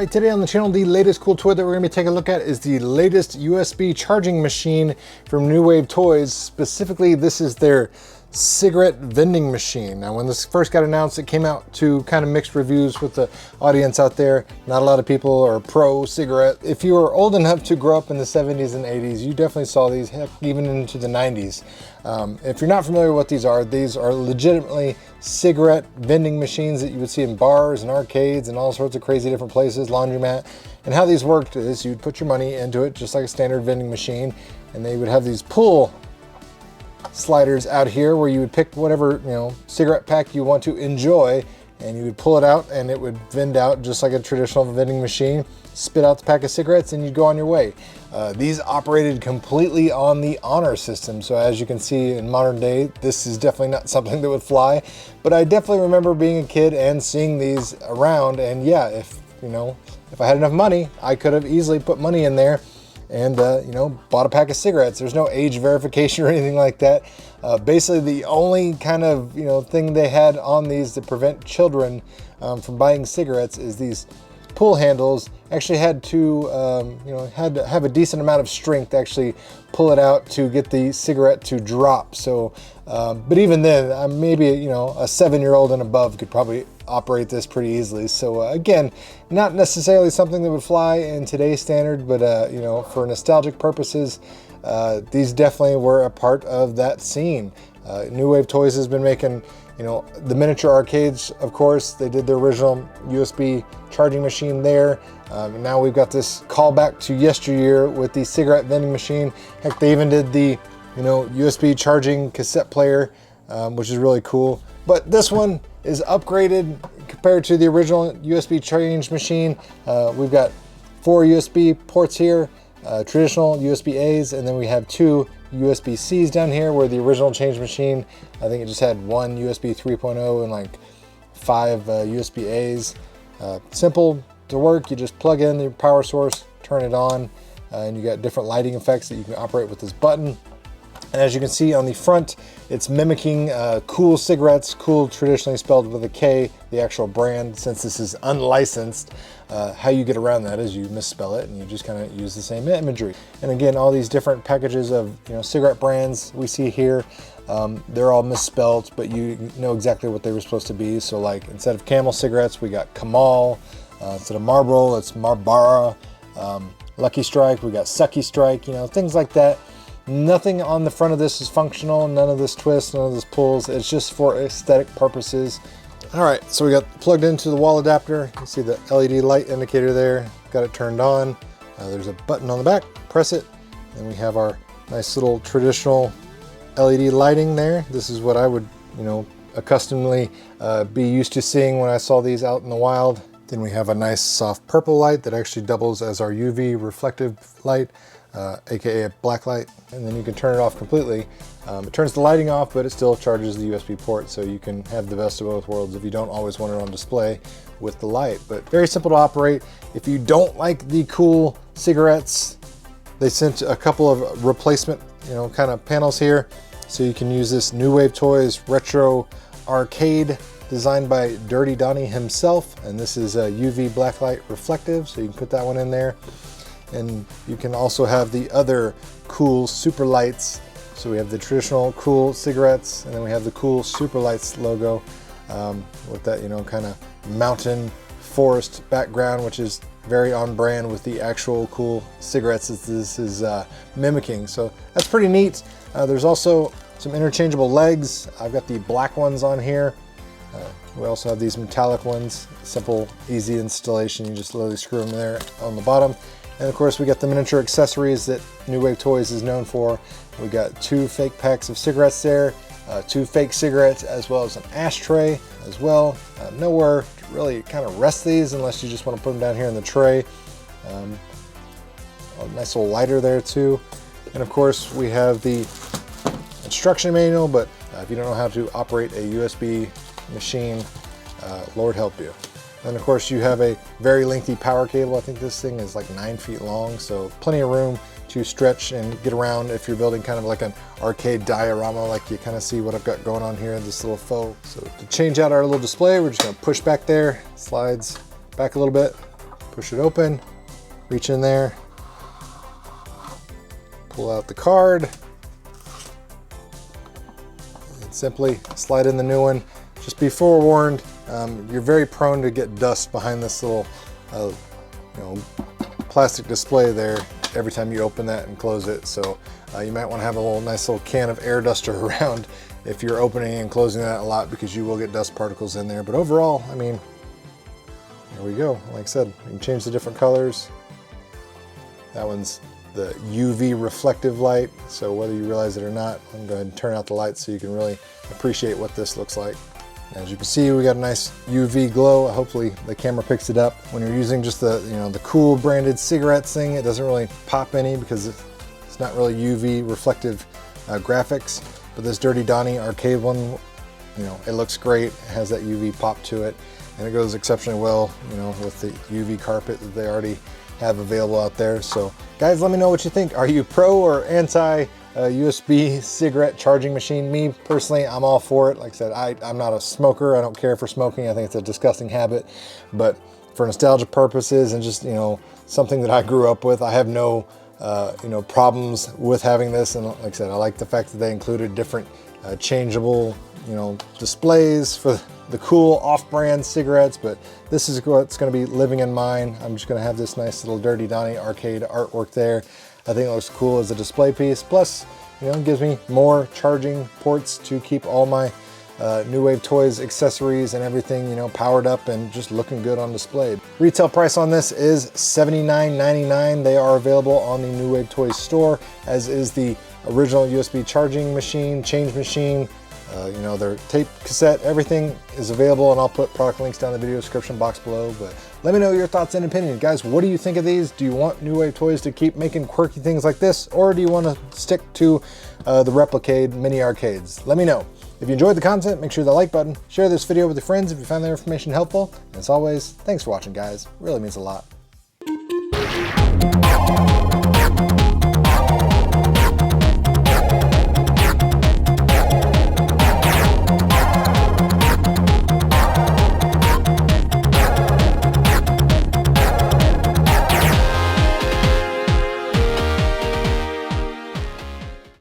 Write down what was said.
right, today on the channel, the latest cool toy that we're gonna be taking a look at is the latest USB charging machine from New Wave Toys. Specifically, this is their cigarette vending machine. Now, when this first got announced, it came out to kind of mixed reviews with the audience out there. Not a lot of people are pro cigarette. If you were old enough to grow up in the 70s and 80s, you definitely saw these, heck, even into the 90s. If you're not familiar with what these are legitimately cigarette vending machines that you would see in bars and arcades and all sorts of crazy different places, laundromat. And how these worked is you'd put your money into it just like a standard vending machine, and they would have these pull sliders out here where you would pick whatever, cigarette pack you want to enjoy, and you would pull it out and it would vend out just like a traditional vending machine, spit out the pack of cigarettes, and you'd go on your way. These operated completely on the honor system. So as you can see in modern day, this is definitely not something that would fly, but I definitely remember being a kid and seeing these around. And yeah, if I had enough money, I could have easily put money in there and bought a pack of cigarettes. There's no age verification or anything like that. Basically, the only kind of thing they had on these to prevent children from buying cigarettes is these pull handles. Actually had to had to have a decent amount of strength to actually pull it out to get the cigarette to drop. So but even then, maybe a 7-year-old and above could probably operate this pretty easily. So again, not necessarily something that would fly in today's standard, but for nostalgic purposes, these definitely were a part of that scene. New Wave Toys has been making the miniature arcades. Of course, they did the original USB charging machine there. Now we've got this callback to yesteryear with the cigarette vending machine. Heck, they even did the USB charging cassette player, which is really cool. But this one is upgraded compared to the original USB change machine. We've got 4 USB ports here, traditional USB A's, and then we have 2 USB C's down here, where the original change machine, I think it just had 1 USB 3.0 and like 5 USB A's. Simple to work. You just plug in the power source, turn it on, and you got different lighting effects that you can operate with this button. And as you can see on the front, it's mimicking Kool Cigarettes, Kool traditionally spelled with a K, the actual brand. Since this is unlicensed, how you get around that is you misspell it and you just kind of use the same imagery. And again, all these different packages of cigarette brands we see here, they're all misspelled, but you know exactly what they were supposed to be. So like, instead of Camel cigarettes, we got Kamal. Instead of Marlboro, it's Marlboro. Lucky Strike, we got Sucky Strike, things like that. Nothing on the front of this is functional, none of this twists, none of this pulls. It's just for aesthetic purposes. All right, so we got plugged into the wall adapter. You see the LED light indicator there, got it turned on. There's a button on the back, press it, and we have our nice little traditional LED lighting there. This is what I would, accustomedly be used to seeing when I saw these out in the wild. Then we have a nice soft purple light that actually doubles as our UV reflective light, aka a blacklight, and then you can turn it off completely. It turns the lighting off, but it still charges the USB port, so you can have the best of both worlds if you don't always want it on display with the light. But very simple to operate. If you don't like the Kool cigarettes, they sent a couple of replacement kind of panels here, so you can use this New Wave Toys retro arcade designed by Dirty Donnie himself, and this is a UV blacklight reflective, so you can put that one in there. And you can also have the other Kool super lights. So we have the traditional Kool cigarettes, and then we have the Kool super lights logo with that kind of mountain forest background, which is very on brand with the actual Kool cigarettes that this is mimicking. So that's pretty neat. There's also some interchangeable legs. I've got the black ones on here. We also have these metallic ones. Simple, easy installation. You just literally screw them there on the bottom. And of course, we got the miniature accessories that New Wave Toys is known for. We got 2 fake packs of cigarettes there, 2 fake cigarettes, as well as an ashtray as well. Nowhere to really kind of rest these unless you just want to put them down here in the tray. A nice little lighter there too. And of course, we have the instruction manual, but if you don't know how to operate a USB machine, Lord help you. And of course, you have a very lengthy power cable. I think this thing is like 9 feet long, so plenty of room to stretch and get around if you're building kind of like an arcade diorama, like you kind of see what I've got going on here, this little faux. So to change out our little display, we're just gonna push back there, slides back a little bit, push it open, reach in there, pull out the card, and simply slide in the new one. Just be forewarned, you're very prone to get dust behind this little plastic display there every time you open that and close it. So you might want to have a nice little can of air duster around if you're opening and closing that a lot, because you will get dust particles in there. But overall, I mean, there we go. Like I said, you can change the different colors. That one's the UV reflective light, so whether you realize it or not, I'm going to go ahead and turn out the lights so you can really appreciate what this looks like. As you can see, we got a nice UV glow. Hopefully the camera picks it up. When you're using just the the Kool branded cigarettes thing, it doesn't really pop any because it's not really UV reflective graphics. But this Dirty Donnie arcade one, it looks great. It has that UV pop to it, and it goes exceptionally well, with the UV carpet that they already have available out there. So guys, let me know what you think. Are you pro or anti USB cigarette charging machine? Me personally, I'm all for it. Like I said, I'm not a smoker. I don't care for smoking. I think it's a disgusting habit, but for nostalgia purposes and just something that I grew up with, I have no problems with having this. And like I said, I like the fact that they included different changeable displays for the Kool off-brand cigarettes, but this is what's going to be living in mine. I'm just going to have this nice little Dirty Donnie arcade artwork there. I think it looks cool as a display piece. Plus, it gives me more charging ports to keep all my New Wave Toys accessories and everything, powered up and just looking good on display. Retail price on this is $79.99. They are available on the New Wave Toys store, as is the original USB charging machine, change machine, their tape cassette, everything is available, and I'll put product links down in the video description box below. But let me know your thoughts and opinions. Guys, what do you think of these? Do you want New Wave Toys to keep making quirky things like this, or do you want to stick to the Replicade mini arcades? Let me know. If you enjoyed the content, make sure the like button, share this video with your friends if you found the information helpful, and as always, thanks for watching, guys. It really means a lot.